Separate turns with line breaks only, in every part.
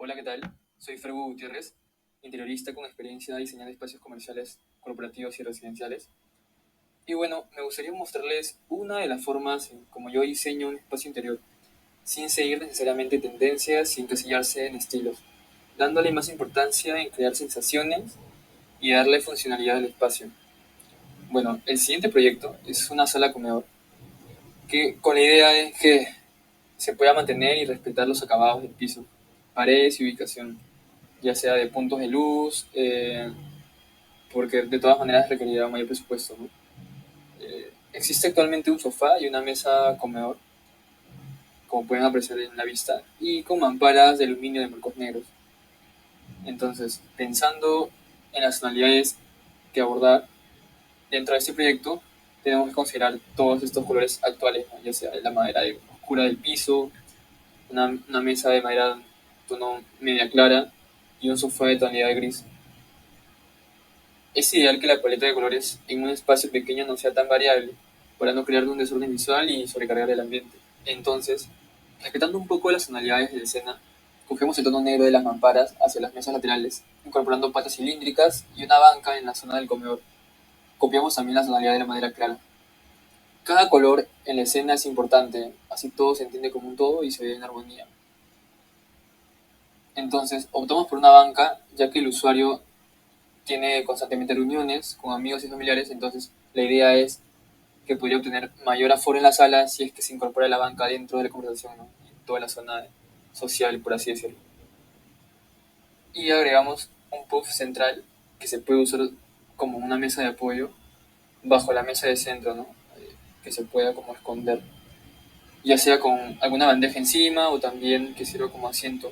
Hola, ¿qué tal? Soy Fergu Gutiérrez, interiorista con experiencia diseñando espacios comerciales, corporativos y residenciales. Y bueno, me gustaría mostrarles una de las formas en como yo diseño un espacio interior, sin seguir necesariamente tendencias, sin encasillarse en estilos, dándole más importancia en crear sensaciones y darle funcionalidad al espacio. Bueno, el siguiente proyecto es una sala comedor, que con la idea de que se pueda mantener y respetar los acabados del piso, paredes y ubicación, ya sea de puntos de luz, porque de todas maneras requerirá mayor presupuesto, ¿no? Existe actualmente un sofá y una mesa comedor, como pueden apreciar en la vista, y con mamparas de aluminio de marcos negros. Entonces, pensando en las tonalidades que abordar dentro de este proyecto, tenemos que considerar todos estos colores actuales, ¿no? Ya sea la madera oscura del piso, una mesa de madera tono media clara y un sofá de tonalidad gris. Es ideal que la paleta de colores en un espacio pequeño no sea tan variable para no crear un desorden visual y sobrecargar el ambiente. Entonces, respetando un poco las tonalidades de la escena, cogemos el tono negro de las mamparas hacia las mesas laterales, incorporando patas cilíndricas y una banca en la zona del comedor. Copiamos también la tonalidad de la madera clara. Cada color en la escena es importante, así todo se entiende como un todo y se ve en armonía. Entonces, optamos por una banca, ya que el usuario tiene constantemente reuniones con amigos y familiares, entonces la idea es que podría obtener mayor aforo en la sala si es que se incorpora la banca dentro de la conversación, ¿no? En toda la zona social, por así decirlo. Y agregamos un puff central que se puede usar como una mesa de apoyo bajo la mesa de centro, ¿no? Que se pueda como esconder, ya sea con alguna bandeja encima o también que sirva como asiento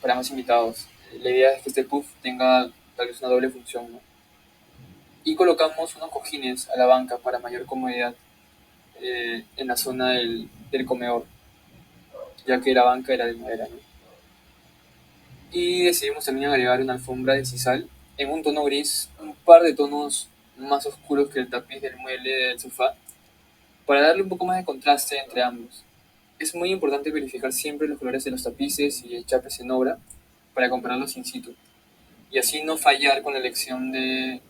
para más invitados. La idea es que este puff tenga tal vez una doble función, ¿no? Y colocamos unos cojines a la banca para mayor comodidad en la zona del comedor, ya que la banca era de madera, ¿no? Y decidimos también agregar una alfombra de sisal en un tono gris, un par de tonos más oscuros que el tapiz del mueble del sofá, para darle un poco más de contraste entre ambos. Es muy importante verificar siempre los colores de los tapices y el chapes en obra para compararlos in situ, y así no fallar con la elección de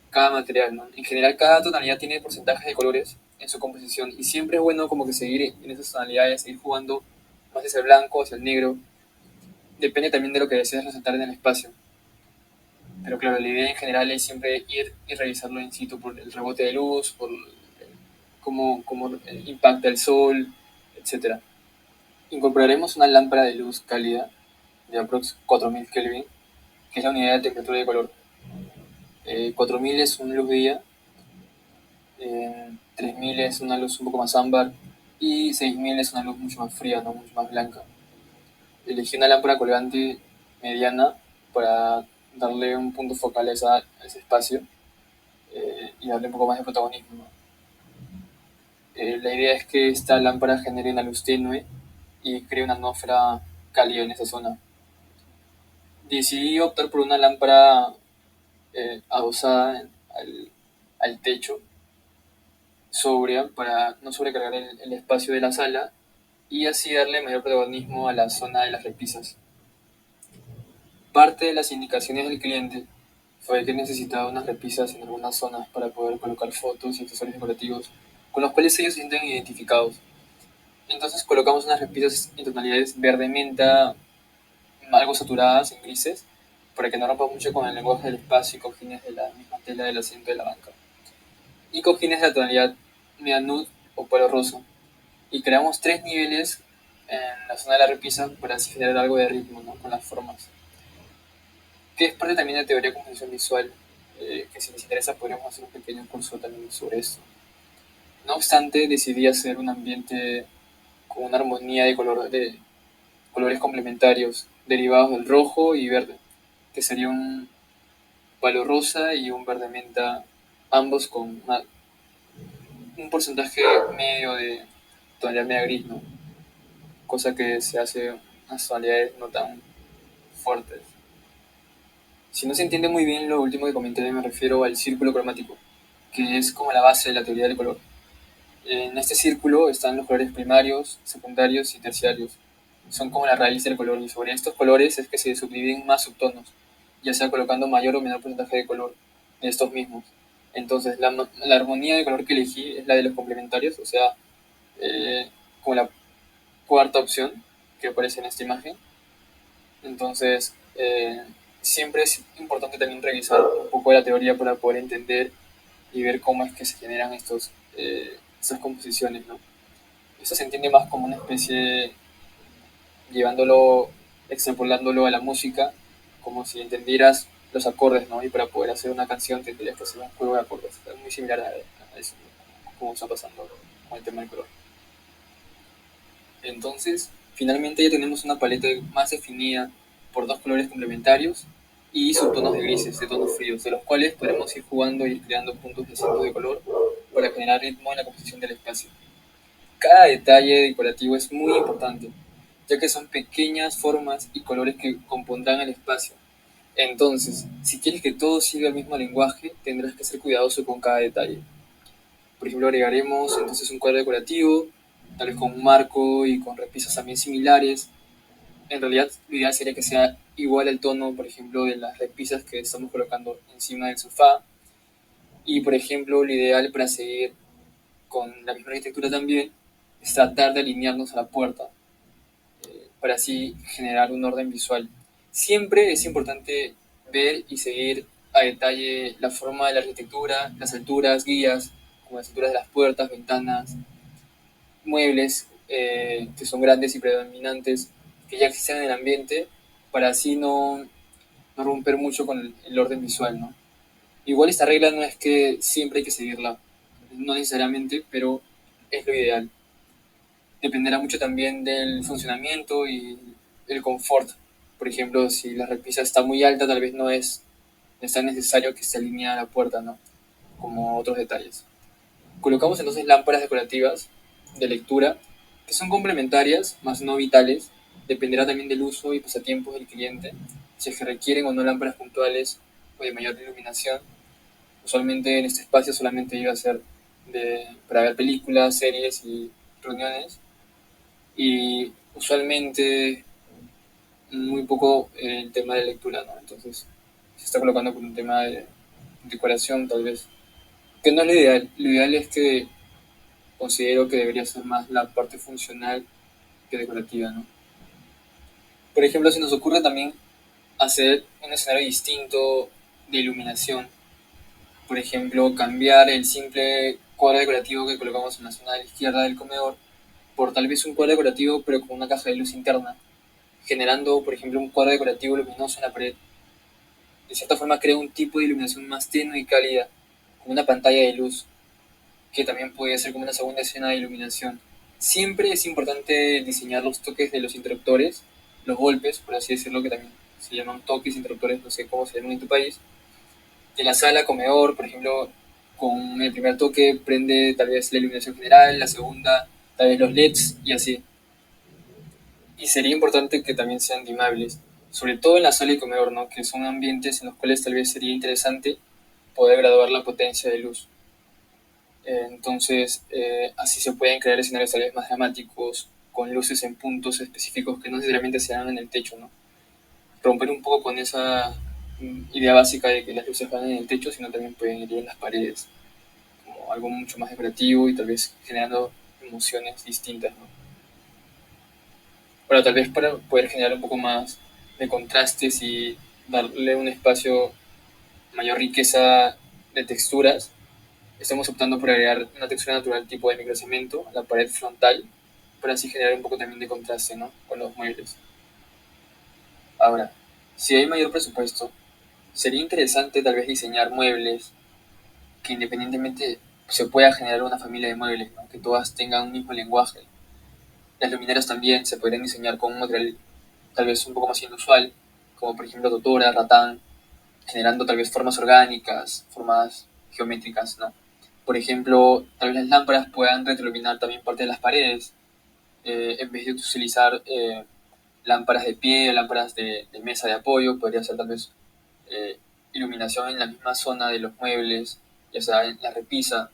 cada material, ¿no? En general, cada tonalidad tiene porcentajes de colores en su composición y siempre es bueno como que seguir en esas tonalidades, ir jugando más hacia el blanco, hacia el negro. Depende también de lo que desees resaltar en el espacio. Pero claro, la idea en general es siempre ir y revisarlo in situ por el rebote de luz, por cómo impacta el sol, etcétera. Incorporaremos una lámpara de luz cálida de aprox 4000 Kelvin, que es la unidad de temperatura de color. 4000 es un luz día, 3000 es una luz un poco más ámbar y 6000 es una luz mucho más fría, ¿no? Mucho más blanca. Elegí una lámpara colgante mediana para darle un punto focal a ese espacio y darle un poco más de protagonismo, ¿no? La idea es que esta lámpara genere una luz tenue y cree una atmósfera cálida en esa zona. Decidí optar por una lámpara adosada al techo, sobria, para no sobrecargar el espacio de la sala y así darle mayor protagonismo a la zona de las repisas. Parte de las indicaciones del cliente fue que necesitaba unas repisas en algunas zonas para poder colocar fotos y accesorios decorativos con los cuales ellos se sienten identificados. Entonces colocamos unas repisas en tonalidades verde menta, algo saturadas en grises, para que no rompa mucho con el lenguaje del espacio y cojines de la misma tela del asiento de la banca. Y cojines de la tonalidad media nude o palo rosa. Y creamos tres niveles en la zona de la repisa para así generar algo de ritmo, ¿no? Con las formas. Que es parte también de teoría de composición visual, que si les interesa podríamos hacer un pequeño curso también sobre esto. No obstante, decidí hacer un ambiente con una armonía de colores complementarios derivados del rojo y verde, que sería un palo rosa y un verde menta, ambos con un porcentaje medio de tonalidad media gris, ¿no? Cosa que se hace unas tonalidades no tan fuertes. Si no se entiende muy bien lo último que comenté, me refiero al círculo cromático, que es como la base de la teoría del color. En este círculo están los colores primarios, secundarios y terciarios. son como la raíz del color, y sobre estos colores es que se subdividen más subtonos, ya sea colocando mayor o menor porcentaje de color de estos mismos. Entonces, la armonía de color que elegí es la de los complementarios, o sea, como la cuarta opción que aparece en esta imagen. Entonces, siempre es importante también revisar un poco de la teoría para poder entender y ver cómo es que se generan estas composiciones, ¿no? Esto se entiende más como una especie, llevándolo, extrapolándolo a la música, como si entendieras los acordes, ¿no? Y para poder hacer una canción tendrías que hacer un juego de acordes. Es muy similar a eso, ¿no? Como está pasando con el tema del color. Entonces, finalmente ya tenemos una paleta más definida por dos colores complementarios y subtonos de grises, de tonos fríos, de los cuales podremos ir jugando y ir creando puntos distintos de color para generar ritmo en la composición del espacio. Cada detalle decorativo es muy importante, ya que son pequeñas formas y colores que compondrán el espacio. Entonces, si quieres que todo siga el mismo lenguaje, tendrás que ser cuidadoso con cada detalle. Por ejemplo, agregaremos entonces un cuadro decorativo, tal vez con un marco y con repisas también similares. En realidad, lo ideal sería que sea igual al tono, por ejemplo, de las repisas que estamos colocando encima del sofá. Y, por ejemplo, lo ideal para seguir con la misma arquitectura también es tratar de alinearnos a la puerta, para así generar un orden visual. Siempre es importante ver y seguir a detalle la forma de la arquitectura, las alturas, guías, como las alturas de las puertas, ventanas, muebles que son grandes y predominantes, que ya existen en el ambiente, para así no romper mucho con el orden visual, ¿no? Igual esta regla no es que siempre hay que seguirla, no necesariamente, pero es lo ideal. Dependerá mucho también del funcionamiento y el confort. Por ejemplo, si la repisa está muy alta, tal vez no es tan necesario que esté alineada a la puerta, ¿no? Como otros detalles. Colocamos entonces lámparas decorativas de lectura que son complementarias, más no vitales. Dependerá también del uso y pasatiempos del cliente, si es que requieren o no lámparas puntuales o de mayor iluminación. Usualmente en este espacio solamente iba a ser para ver películas, series y reuniones. Y usualmente muy poco el tema de lectura, ¿no? Entonces se está colocando por un tema de decoración tal vez, que no es lo ideal. Lo ideal es que considero que debería ser más la parte funcional que decorativa, ¿no? Por ejemplo, se nos ocurre también hacer un escenario distinto de iluminación. Por ejemplo, cambiar el simple cuadro decorativo que colocamos en la zona de la izquierda del comedor por tal vez un cuadro decorativo pero con una caja de luz interna, generando, por ejemplo, un cuadro decorativo luminoso en la pared. De cierta forma crea un tipo de iluminación más tenue y cálida, como una pantalla de luz, que también puede ser como una segunda escena de iluminación. Siempre es importante diseñar los toques de los interruptores, los golpes, por así decirlo, que también se llaman toques, interruptores, no sé cómo se llaman en tu país, de la sala, comedor, por ejemplo, con el primer toque prende tal vez la iluminación general, la segunda tal vez los LEDs y así. Y sería importante que también sean dimables, sobre todo en la sala y comedor, ¿no? Que son ambientes en los cuales tal vez sería interesante poder graduar la potencia de luz. Entonces, así se pueden crear escenarios tal vez más dramáticos, con luces en puntos específicos que no necesariamente se dan en el techo, ¿no? Romper un poco con esa idea básica de que las luces van en el techo, sino también pueden ir en las paredes, como algo mucho más decorativo y tal vez generando emociones distintas, ¿no? Pero tal vez para poder generar un poco más de contrastes y darle un espacio, mayor riqueza de texturas, estamos optando por agregar una textura natural tipo de microcemento a la pared frontal para así generar un poco también de contraste, ¿no? Con los muebles. Ahora, si hay mayor presupuesto, sería interesante tal vez diseñar muebles que independientemente se pueda generar una familia de muebles, ¿no? Que todas tengan un mismo lenguaje. Las luminarias también se podrían diseñar con un material tal vez un poco más inusual, como por ejemplo totora, ratán, generando tal vez formas orgánicas, formas geométricas, ¿no? Por ejemplo, tal vez las lámparas puedan retroiluminar también parte de las paredes, en vez de utilizar lámparas de pie o lámparas de mesa de apoyo, podría ser tal vez eh, iluminación en la misma zona de los muebles, ya sea en la repisa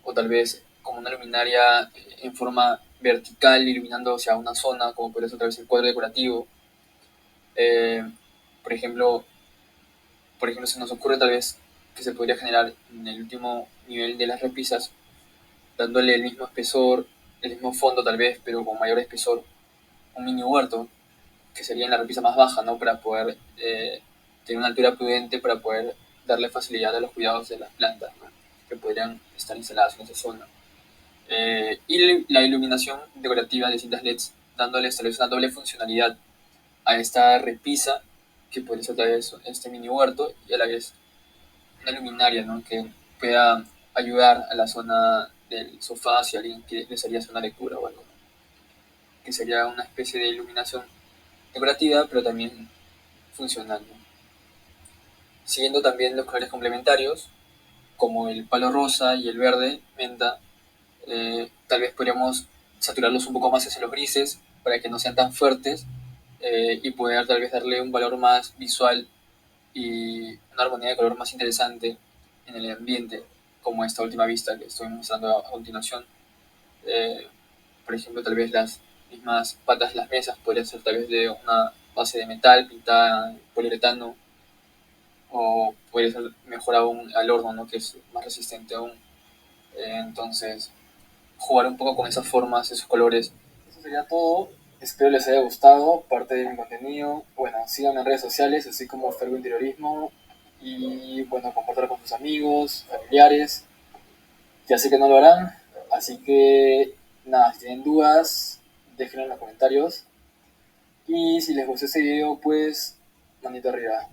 o tal vez como una luminaria en forma vertical, iluminando hacia una zona, como puede ser otra vez el cuadro decorativo. Eh, por ejemplo, se nos ocurre tal vez que se podría generar en el último nivel de las repisas, dándole el mismo espesor, el mismo fondo tal vez, pero con mayor espesor, un mini huerto, que sería en la repisa más baja, ¿no? Para poder tener una altura prudente, para poder darle facilidad a los cuidados de las plantas, ¿no? Que podrían estar instaladas en esa zona. Y la iluminación decorativa de cintas LEDs, dándoles tal vez una doble funcionalidad a esta repisa, que puede ser tal vez este mini huerto, y a la vez una luminaria, ¿no? Que pueda ayudar a la zona del sofá si alguien desearía hacer una lectura o algo, ¿no? Que sería una especie de iluminación decorativa, pero también funcional, ¿no? Siguiendo también los colores complementarios, como el palo rosa y el verde, menta, tal vez podríamos saturarlos un poco más hacia los grises para que no sean tan fuertes, y poder tal vez darle un valor más visual y una armonía de color más interesante en el ambiente, como esta última vista que estoy mostrando a continuación. Eh, por ejemplo, tal vez las mismas patas de las mesas podrían ser tal vez de una base de metal pintada en poliuretano, o puede ser mejor aún al horno, ¿no? Que es más resistente aún. Entonces, jugar un poco con esas formas, esos colores. Eso sería todo. Espero les haya gustado parte de mi contenido. Bueno, síganme en redes sociales, así como Fergo Interiorismo. Y bueno, compartirlo con sus amigos, familiares. Ya sé que no lo harán. Así que nada, si tienen dudas, déjenlo en los comentarios. Y si les gustó este video, pues manito arriba.